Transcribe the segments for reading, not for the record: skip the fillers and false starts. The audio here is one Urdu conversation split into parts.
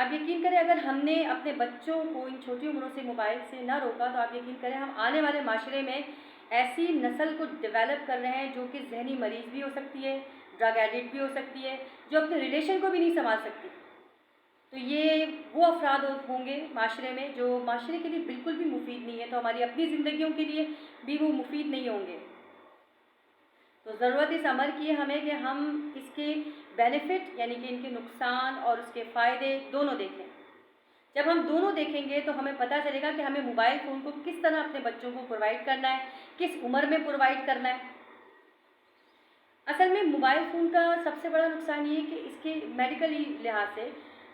آپ یقین کریں اگر ہم نے اپنے بچوں کو ان چھوٹی عمروں سے موبائل سے نہ روکا تو آپ یقین کریں ہم آنے والے معاشرے میں ایسی نسل کو ڈیولپ کر رہے ہیں جو کہ ذہنی مریض بھی ہو سکتی ہے، ڈرگ ایڈکٹ بھی ہو سکتی ہے، جو اپنے ریلیشن کو بھی نہیں سنبھال سکتی. تو یہ وہ افراد ہوں گے معاشرے میں جو معاشرے کے لیے بالکل بھی مفید نہیں ہے، تو ہماری اپنی زندگیوں کے لیے بھی وہ مفید نہیں ہوں گے. تو ضرورت اس عمل کی ہے ہمیں کہ ہم اس کے بینیفٹ یعنی کہ ان کے نقصان اور اس کے فائدے دونوں دیکھیں. جب ہم دونوں دیکھیں گے تو ہمیں پتہ چلے گا کہ ہمیں موبائل فون کو کس طرح اپنے بچوں کو پرووائڈ کرنا ہے، کس عمر میں پرووائڈ کرنا ہے. اصل میں موبائل فون کا سب سے بڑا نقصان یہ ہے کہ اس کے میڈیکلی لحاظ سے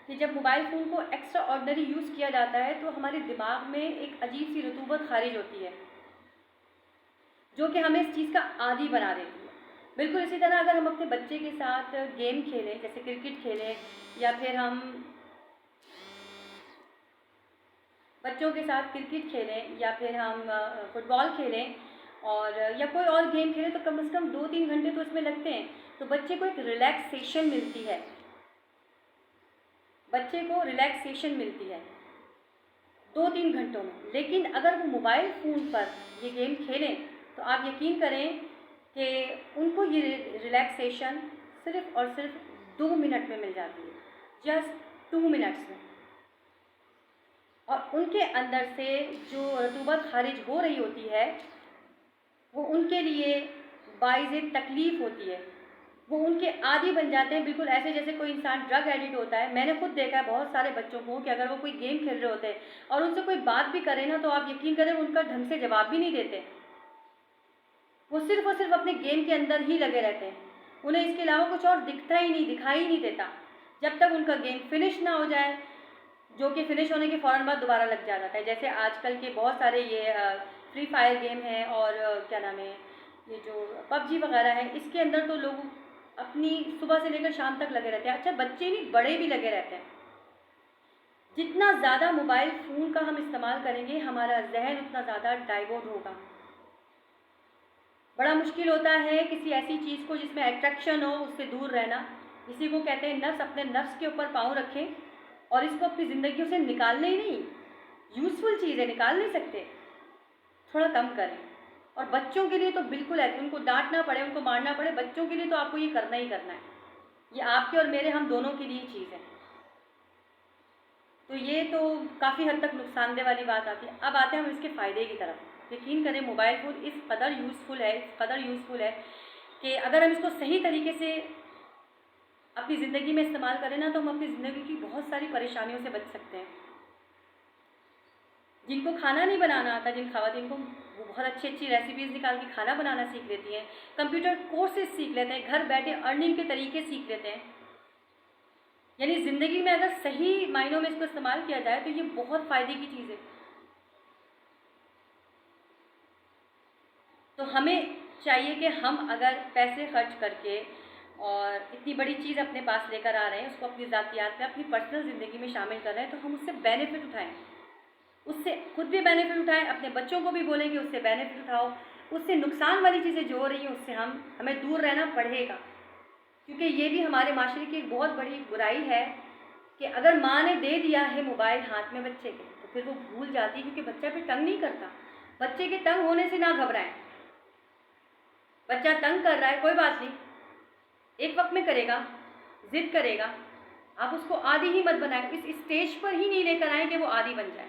کہ جب موبائل فون کو ایکسٹرا آرڈنری یوز کیا جاتا ہے تو ہمارے دماغ میں ایک عجیب سی رطوبت خارج ہوتی ہے جو کہ ہمیں اس چیز کا عادی بنا دیتی ہے. بالکل اسی طرح اگر ہم اپنے بچے کے ساتھ گیم کھیلیں جیسے کرکٹ کھیلیں یا پھر ہم بچوں کے ساتھ کرکٹ کھیلیں یا پھر ہم فٹ بال کھیلیں اور یا کوئی اور گیم کھیلیں تو کم از کم 2-3 گھنٹے تو اس میں لگتے ہیں. تو بچے کو ایک ریلیکسیشن ملتی ہے، بچے کو ریلیکسیشن ملتی ہے 2-3 گھنٹوں میں. لیکن اگر وہ موبائل فون پر یہ گیم کھیلیں تو آپ یقین کریں کہ ان کو یہ ریلیکسیشن صرف اور صرف 2 منٹ میں مل جاتی ہے، جسٹ 2 منٹس میں. اور ان کے اندر سے جو رطوبت خارج ہو رہی ہوتی ہے وہ ان کے لیے باعث تکلیف ہوتی ہے. وہ ان کے عادی بن جاتے ہیں، بالکل ایسے جیسے کوئی انسان ڈرگ ایڈکٹ ہوتا ہے. میں نے خود دیکھا ہے بہت سارے بچوں کو کہ اگر وہ کوئی گیم کھیل رہے ہوتے ہیں اور ان سے کوئی بات بھی کرے نا تو آپ یقین کریں ان کا ڈھنگ سے جواب بھی نہیں دیتے. وہ صرف اور صرف اپنے گیم کے اندر ہی لگے رہتے ہیں، انہیں اس کے علاوہ کچھ اور دکھائی نہیں دیتا جب تک ان کا گیم فنش نہ ہو جائے، جو کہ فنش ہونے کے فوراً بعد دوبارہ لگ جاتا ہے. جیسے آج کل کے بہت سارے یہ فری فائر گیم ہیں اور کیا نام ہے یہ جو پب جی وغیرہ ہے، اس کے اندر تو لوگ اپنی صبح سے لے کر شام تک لگے رہتے ہیں. اچھا بچے نہیں بڑے بھی لگے رہتے ہیں. جتنا زیادہ موبائل فون کا ہم استعمال کریں گے ہمارا ذہن اتنا زیادہ ڈائیورٹ ہوگا. بڑا مشکل ہوتا ہے کسی ایسی چیز کو جس میں اٹریکشن ہو اس سے دور رہنا. اسی کو کہتے ہیں نفس. اپنے نفس کے اوپر پاؤں رکھیں اور اس کو اپنی زندگیوں سے نکالنے ہی نہیں، یوزفل چیز ہے نکال نہیں سکتے، تھوڑا کم کریں. اور بچوں کے لیے تو بالکل ہے، ان کو ڈانٹنا پڑے ان کو مارنا پڑے، بچوں کے لیے تو آپ کو یہ کرنا ہی کرنا ہے. یہ آپ کے اور میرے ہم دونوں کے لیے چیز ہے. تو یہ تو کافی حد تک نقصان دہ والی بات آتی ہے. اب آتے ہیں ہم اس کے فائدے کی طرف. یقین کریں موبائل فون اس قدر یوزفل ہے کہ اگر ہم اس کو صحیح طریقے سے اپنی زندگی میں استعمال کریں نا تو ہم اپنی زندگی کی بہت ساری پریشانیوں سے بچ سکتے ہیں. جن کو کھانا نہیں بنانا آتا، جن خواتین کو وہ بہت اچھی ریسیپیز نکال کے کھانا بنانا سیکھ لیتی ہیں، کمپیوٹر کورسز سیکھ لیتے ہیں، گھر بیٹھے ارننگ کے طریقے سیکھ لیتے ہیں. یعنی زندگی میں اگر صحیح معنوں میں اس کو استعمال کیا جائے تو یہ بہت فائدے کی چیز ہے. تو ہمیں چاہیے کہ ہم اگر پیسے خرچ کر کے اور اتنی بڑی چیز اپنے پاس لے کر آ رہے ہیں، اس کو اپنی ذاتیات میں اپنی پرسنل زندگی میں شامل کر رہے ہیں، تو ہم اس سے بینیفٹ اٹھائیں. اس سے خود بھی بینیفٹ اٹھائیں، اپنے بچوں کو بھی بولیں کہ اس سے بینیفٹ اٹھاؤ. اس سے نقصان والی چیزیں جو ہو رہی ہیں اس سے ہمیں دور رہنا پڑے گا. کیونکہ یہ بھی ہمارے معاشرے کی ایک بہت بڑی برائی ہے کہ اگر ماں نے دے دیا ہے موبائل ہاتھ میں بچے کے تو پھر وہ بھول جاتی ہے، کیونکہ بچہ پھر تنگ نہیں کرتا. بچے کے تنگ ہونے سے نہ گھبرائیں. بچہ تنگ کر رہا ہے کوئی بات نہیں، ایک وقت میں کرے گا، ضد کرے گا، آپ اس کو عادی ہی مت بنائیں. اس اسٹیج پر ہی نہیں لے کر آئیں کہ وہ عادی بن جائے.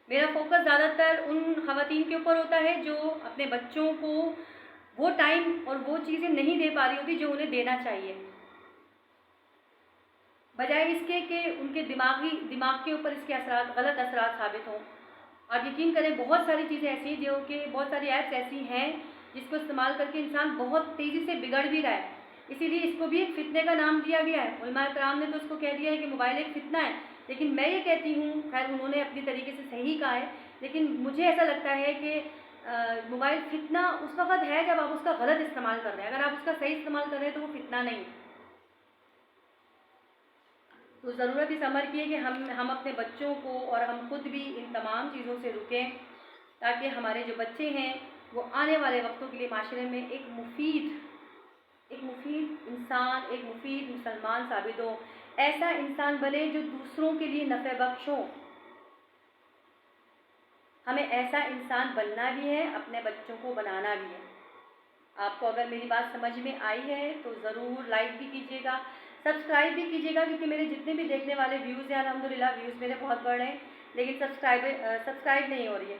میرا فوکس زیادہ تر ان خواتین کے اوپر ہوتا ہے جو اپنے بچوں کو وہ ٹائم اور وہ چیزیں نہیں دے پا رہی ہوتی جو انہیں دینا چاہیے، بجائے اس کے کہ ان کے دماغ کے اوپر اس کے غلط اثرات ثابت ہوں. آپ یقین کریں بہت ساری چیزیں ایسی ہیں جو کہ بہت ساری ایپس ایسی ہیں جس کو استعمال کر کے انسان بہت تیزی سے بگڑ بھی رہا ہے. اسی لیے اس کو بھی ایک فتنے کا نام دیا گیا ہے. علماء کرام نے تو اس کو کہہ دیا ہے کہ موبائل ایک فتنہ ہے. لیکن میں یہ کہتی ہوں، خیر انہوں نے اپنی طریقے سے صحیح کہا ہے، لیکن مجھے ایسا لگتا ہے کہ موبائل فتنہ اس وقت ہے جب آپ اس کا غلط استعمال کر رہے ہیں. اگر آپ اس کا صحیح استعمال کر رہے ہیں تو وہ فتنہ نہیں. تو ضرورت اس امر کی ہے کہ ہم اپنے بچوں کو اور ہم خود بھی ان تمام چیزوں سے رکیں تاکہ ہمارے جو بچے ہیں وہ آنے والے وقتوں کے لیے معاشرے میں ایک مفید انسان، ایک مفید مسلمان ثابت ہو، ایسا انسان بنے جو دوسروں کے لیے نفع بخش ہو. ہمیں ایسا انسان بننا بھی ہے، اپنے بچوں کو بنانا بھی ہے. آپ کو اگر میری بات سمجھ میں آئی ہے تو ضرور لائک بھی کیجیے گا، سبسکرائب بھی کیجیے گا، کیونکہ میرے جتنے بھی دیکھنے والے ویوز ہیں الحمدللہ ویوز میرے بہت بڑھ رہے ہیں، لیکن سبسکرائب نہیں ہو رہی ہے.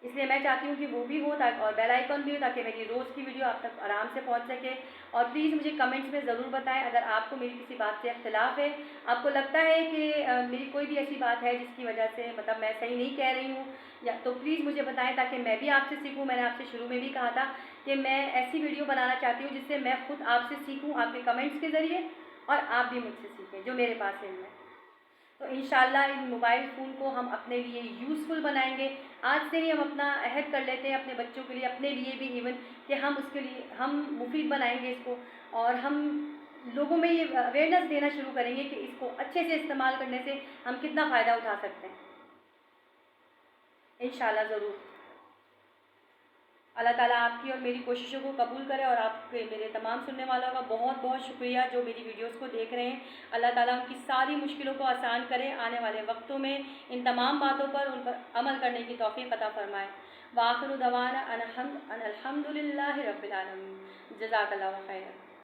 اس لیے میں چاہتی ہوں کہ وہ بھی ہو اور بیل آئیکن بھی ہو، تاکہ میری روز کی ویڈیو آپ تک آرام سے پہنچ سکے. اور پلیز مجھے کمنٹس میں ضرور بتائیں اگر آپ کو میری کسی بات سے اختلاف ہے، آپ کو لگتا ہے کہ میری کوئی بھی ایسی بات ہے جس کی وجہ سے مطلب میں صحیح نہیں کہہ رہی ہوں، تو پلیز مجھے بتائیں تاکہ میں بھی آپ سے سیکھوں. میں نے آپ سے شروع میں بھی کہا تھا کہ میں ایسی ویڈیو بنانا چاہتی ہوں جس سے میں خود آپ سے سیکھوں، آپ کے کمنٹس کے ذریعے، اور آپ بھی مجھ سے سیکھیں جو میرے پاس علم ہے. تو انشاءاللہ ان موبائل فون کو ہم اپنے لیے یوزفل بنائیں گے. آج سے ہی ہم اپنا عہد کر لیتے ہیں اپنے بچوں کے لیے، اپنے لیے بھی ایون، کہ ہم اس کے لیے ہم مفید بنائیں گے اس کو، اور ہم لوگوں میں یہ اویئرنیس دینا شروع کریں گے کہ اس کو اچھے سے استعمال کرنے سے ہم کتنا فائدہ اٹھا سکتے ہیں. انشاءاللہ ضرور. اللہ تعالیٰ آپ کی اور میری کوششوں کو قبول کرے، اور آپ کے میرے تمام سننے والوں کا بہت بہت شکریہ جو میری ویڈیوز کو دیکھ رہے ہیں. اللہ تعالیٰ ان کی ساری مشکلوں کو آسان کرے، آنے والے وقتوں میں ان تمام باتوں پر ان پر عمل کرنے کی توفیق عطا فرمائے. وآخر دعوانا ان الحمد للہ رب العالمین. جزاک اللہ خیر.